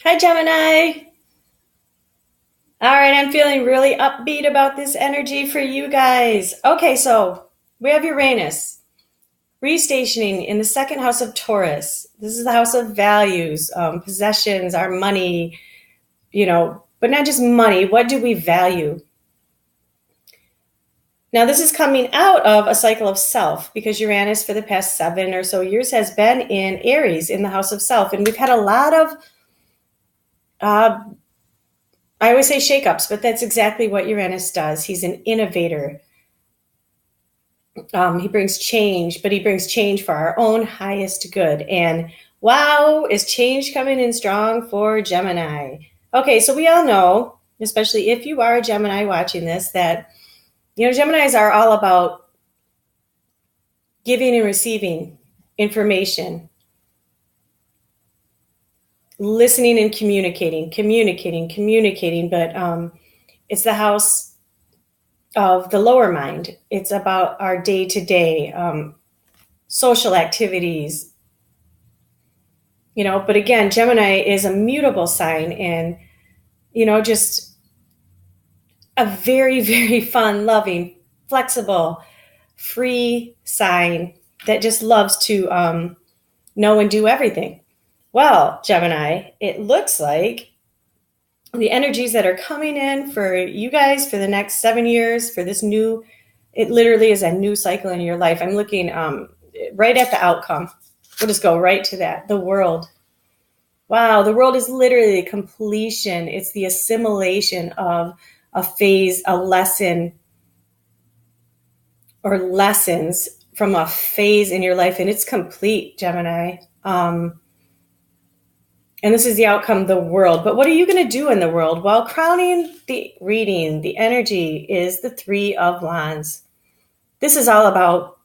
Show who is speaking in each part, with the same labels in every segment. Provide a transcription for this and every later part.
Speaker 1: Hi, Gemini. All right, I'm feeling really upbeat about this energy for you guys. Okay, so we have Uranus restationing in the second house of Taurus. This is the house of values, possessions, our money, but not just money. What do we value? Now, this is coming out of a cycle of self because Uranus, for the past 7 or so years, has been in Aries in the house of self. And we've had a lot of uh, I always say shakeups, but that's exactly what Uranus does. He's an innovator. He brings change, but he brings change for our own highest good. And wow, is change coming in strong for Gemini? Okay, so we all know, especially if you are a Gemini watching this, that Geminis are all about giving and receiving information, listening and communicating. But it's the house of the lower mind. It's about our day-to-day social activities, but again, Gemini is a mutable sign and, just a very, very fun, loving, flexible, free sign that just loves to know and do everything. Well, Gemini, it looks like the energies that are coming in for you guys for the next 7 years for this new, it literally is a new cycle in your life. I'm looking right at the outcome. We'll just go right to that. The world. Wow, the world is literally completion. It's the assimilation of a phase, a lesson, or lessons from a phase in your life, and it's complete, Gemini. And this is the outcome, the world. But what are you going to do in the world? Well, crowning the reading, the energy is the Three of Wands. This is all about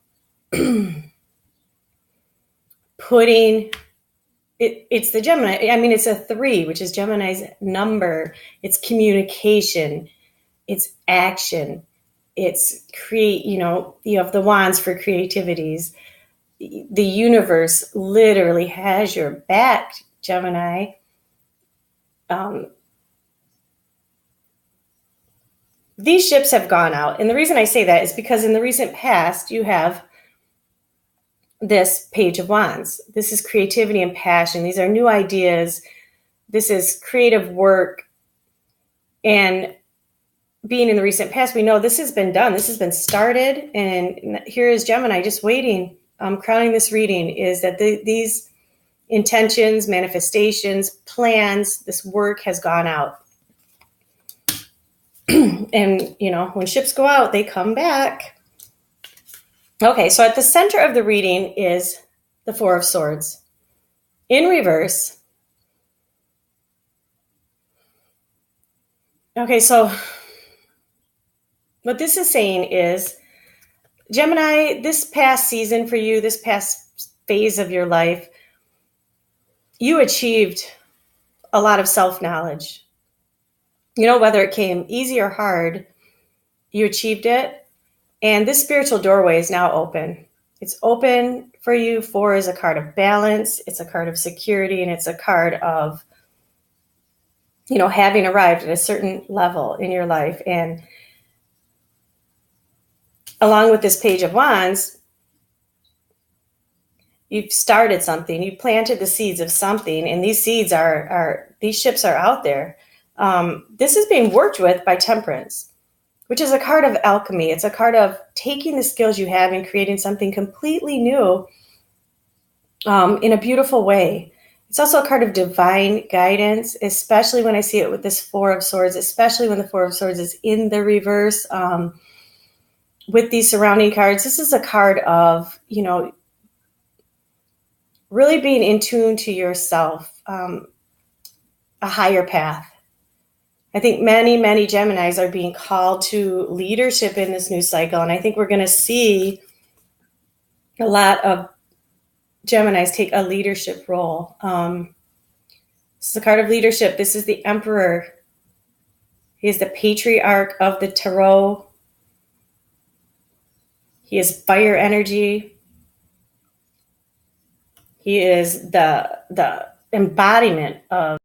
Speaker 1: putting it's the Gemini. I mean, it's a 3, which is Gemini's number. It's communication. It's action. It's create, you have the wands for creativities. The universe literally has your back, Gemini. These ships have gone out. And the reason I say that is because in the recent past, you have this Page of Wands. This is creativity and passion. These are new ideas. This is creative work. And being in the recent past, we know this has been done. This has been started. And here is Gemini just waiting. Crowning this reading is that these intentions, manifestations, plans, this work has gone out. And, when ships go out, they come back. Okay, so at the center of the reading is the Four of Swords. In reverse. Okay, so what this is saying is, Gemini, this past season for you, this past phase of your life, you achieved a lot of self-knowledge. Whether it came easy or hard, you achieved it. And this spiritual doorway is now open. It's open for you. 4 is a card of balance. It's a card of security. And it's a card of, having arrived at a certain level in your life. And along with this Page of Wands, you've started something. You planted the seeds of something. And these seeds these ships are out there. This is being worked with by Temperance, which is a card of alchemy. It's a card of taking the skills you have and creating something completely new in a beautiful way. It's also a card of divine guidance, especially when I see it with this Four of Swords, especially when the Four of Swords is in the reverse. With these surrounding cards, this is a card of, really being in tune to yourself, a higher path. I think many, many Geminis are being called to leadership in this new cycle. And I think we're going to see a lot of Geminis take a leadership role. This is a card of leadership. This is the Emperor. He is the patriarch of the Tarot. He is fire energy. He is the embodiment of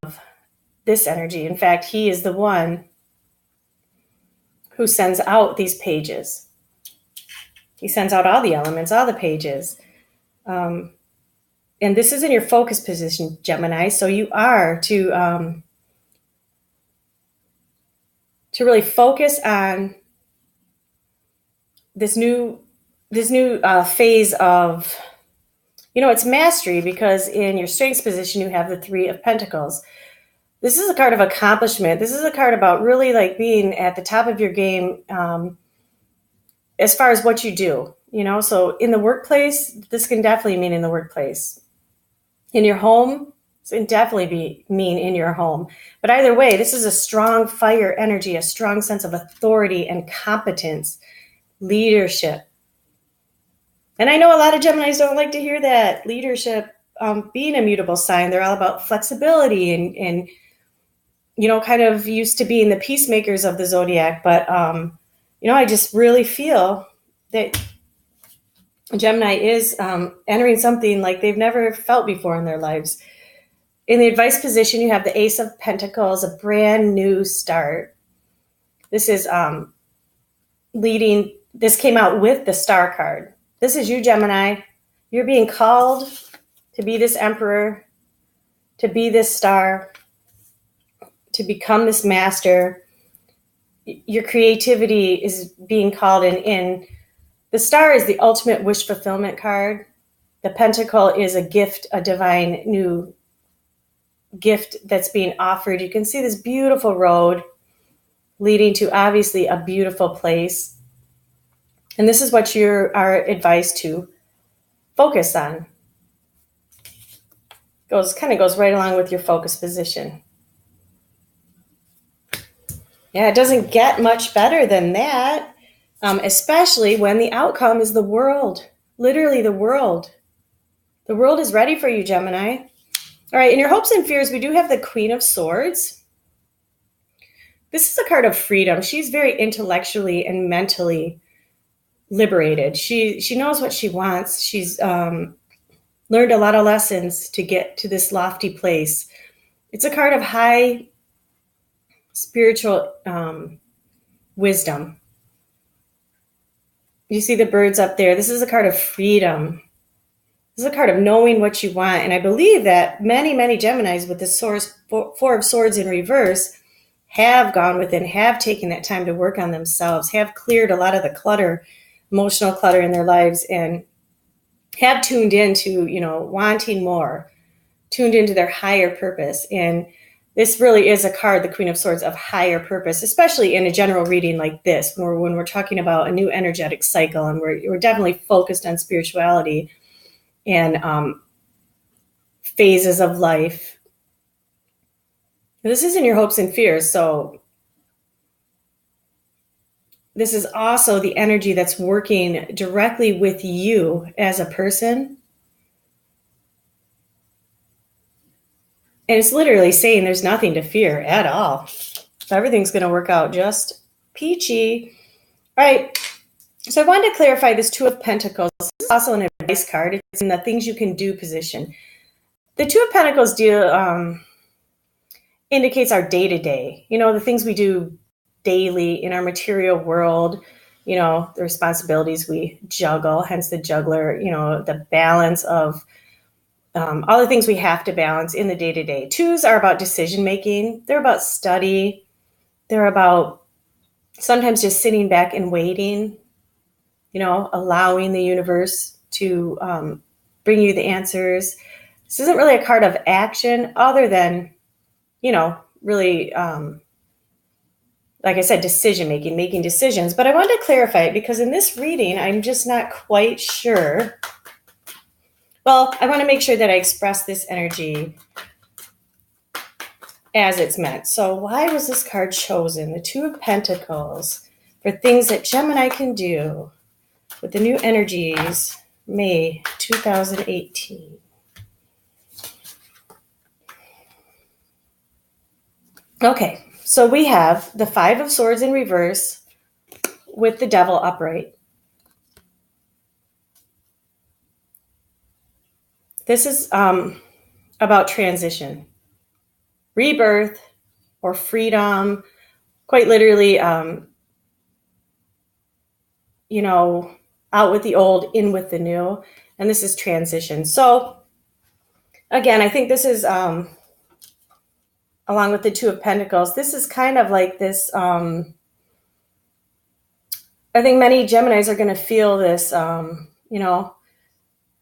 Speaker 1: this energy. In fact, he is the one who sends out these pages. He sends out all the elements, all the pages. And this is in your focus position, Gemini. So you are to really focus on this new phase of, it's mastery, because in your strengths position, you have the Three of Pentacles. This is a card of accomplishment. This is a card about really like being at the top of your game as far as what you do, So in the workplace, this can definitely mean in the workplace. In your home, it can definitely mean in your home. But either way, this is a strong fire energy, a strong sense of authority and competence, leadership. And I know a lot of Geminis don't like to hear that. Leadership, being a mutable sign, they're all about flexibility and kind of used to being the peacemakers of the zodiac. But, I just really feel that Gemini is entering something like they've never felt before in their lives. In the advice position, you have the Ace of Pentacles, a brand new start. This is this came out with the Star card. This is you, Gemini. You're being called to be this emperor, to be this star, to become this master. Your creativity is being called in. The Star is the ultimate wish fulfillment card. The Pentacle is a gift, a divine new gift that's being offered. You can see this beautiful road leading to obviously a beautiful place. And this is what you are advised to focus on. Kind of goes right along with your focus position. Yeah, it doesn't get much better than that, especially when the outcome is the world, literally the world. The world is ready for you, Gemini. All right, in your hopes and fears, we do have the Queen of Swords. This is a card of freedom. She's very intellectually and mentally liberated. She knows what she wants. She's learned a lot of lessons to get to this lofty place. It's a card of high spiritual wisdom. You see the birds up there. This is a card of freedom. This is a card of knowing what you want. And I believe that many, many Geminis with the Four of Swords in reverse have gone within, have taken that time to work on themselves, have cleared a lot of the clutter, emotional clutter in their lives, and have tuned into, wanting more, tuned into their higher purpose. And this really is a card, the Queen of Swords, of higher purpose, especially in a general reading like this, when we're talking about a new energetic cycle and we're definitely focused on spirituality and phases of life. This is in your hopes and fears. So this is also the energy that's working directly with you as a person. And it's literally saying there's nothing to fear at all. Everything's going to work out just peachy. All right. So I wanted to clarify this Two of Pentacles. This is also an advice card. It's in the things you can do position. The Two of Pentacles indicates our day-to-day, the things we do daily in our material world, the responsibilities we juggle, hence the juggler, the balance of all the things we have to balance in the day-to-day. Twos are about decision-making. They're about study. They're about sometimes just sitting back and waiting, allowing the universe to bring you the answers. This isn't really a card of action other than, really, like I said, decision-making, making decisions. But I wanted to clarify it because in this reading, I'm just not quite sure. Well, I want to make sure that I express this energy as it's meant. So why was this card chosen? The Two of Pentacles for things that Gemini can do with the new energies, May 2018. Okay, so we have the Five of Swords in reverse with the Devil upright. This is about transition, rebirth, or freedom, quite literally, out with the old, in with the new. And this is transition. So again, I think this is, along with the Two of Pentacles, this is kind of like this, I think many Geminis are going to feel this, oh,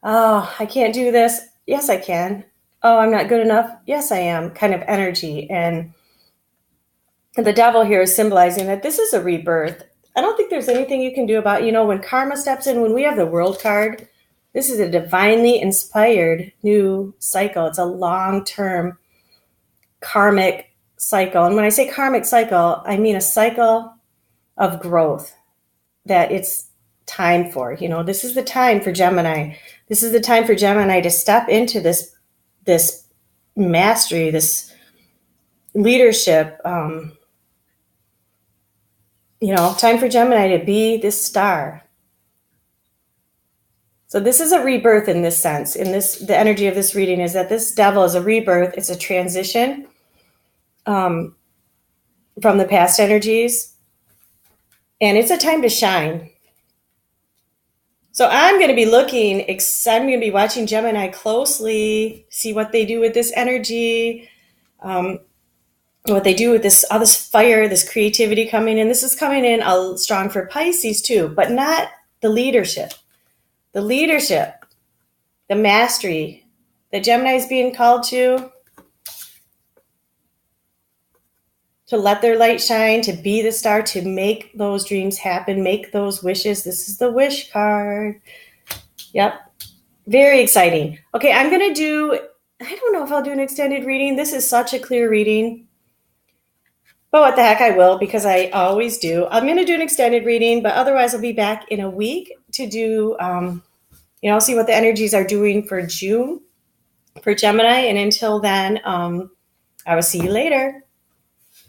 Speaker 1: I can't do this. Yes, I can. Oh, I'm not good enough. Yes, I am, kind of energy. And the devil here is symbolizing that this is a rebirth. I don't think there's anything you can do about, when karma steps in, when we have the World card, this is a divinely inspired new cycle. It's a long-term karmic cycle. And when I say karmic cycle, I mean a cycle of growth that it's time for. This is the time for Gemini. This is the time for Gemini to step into this mastery, this leadership. Time for Gemini to be this star. So this is a rebirth in this sense. The energy of this reading is that this devil is a rebirth. It's a transition from the past energies. And it's a time to shine. So I'm going to be I'm going to be watching Gemini closely, see what they do with this energy, what they do with all this fire, this creativity coming in. This is coming in strong for Pisces too, but not the leadership. The leadership, the mastery that Gemini is being called to let their light shine, to be the star, to make those dreams happen, make those wishes. This is the wish card. Yep. Very exciting. Okay, I don't know if I'll do an extended reading. This is such a clear reading. But what the heck, I will, because I always do. I'm going to do an extended reading, but otherwise I'll be back in a week to do, see what the energies are doing for June for Gemini. And until then, I will see you later.